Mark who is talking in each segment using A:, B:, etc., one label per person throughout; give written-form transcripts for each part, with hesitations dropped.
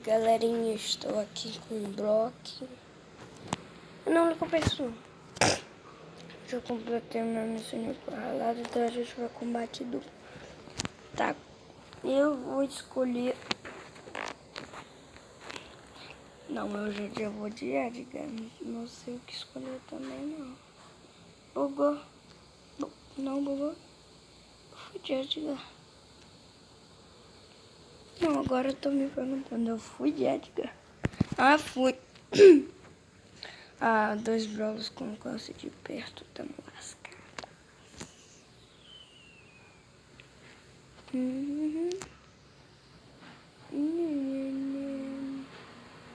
A: Galerinha, estou aqui com um bloco. Não compensou. Já completei minha missão com a ralada, então a gente vai combate duplo. Tá, eu vou escolher. Não, eu já vou de Edgar. Não sei o que escolher também, não. Bugou. Não bugou. Fui de Edgar. Não, agora eu tô me perguntando. Eu fui de Edgar. Ah, fui. Ah, 2 brawlers com alcance de perto, tamo lascado.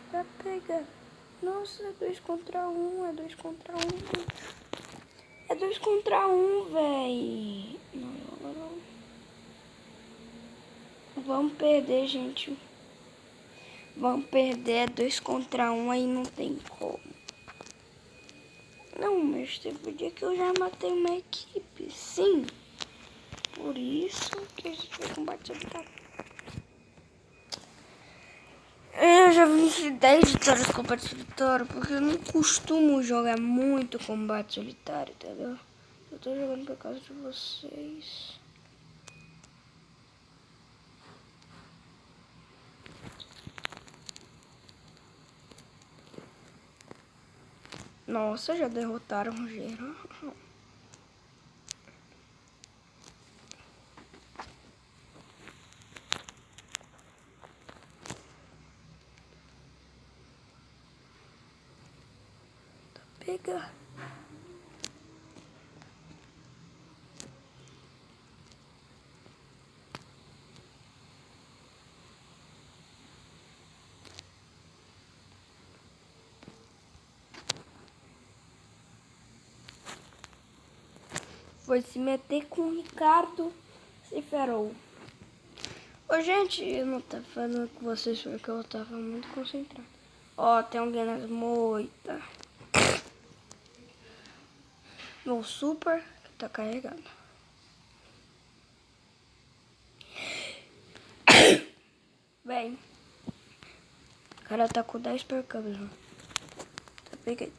A: Pra pegar. Nossa, é 2 contra 1, é 2 contra 1. É 2 contra 1, véi. Não. Vamos perder, gente. Vamos perder, é 2 contra 1, aí não tem como. Não, mas teve um dia que eu já matei uma equipe, sim. Por isso que a gente vai combater solitário. Eu já venci 10 vitórias com combate solitário, porque eu não costumo jogar muito combate solitário, entendeu? Eu tô jogando por causa de vocês. Nossa, já derrotaram o geral. Tá pegando. Foi se meter com o Ricardo, se ferrou. Ô, gente, eu não tava falando com vocês porque eu tava muito concentrado. Ó, tem alguém nas moitas. Meu super que tá carregado. Vem. O cara tá com 10 percambos. Tá pegando.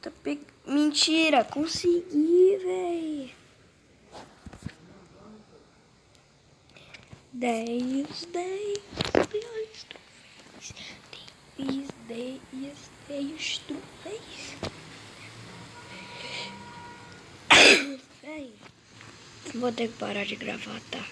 A: Mentira, consegui, véi. 10 milhões de vezes. 10 troféus. Véi. Vou ter que parar de gravar, tá?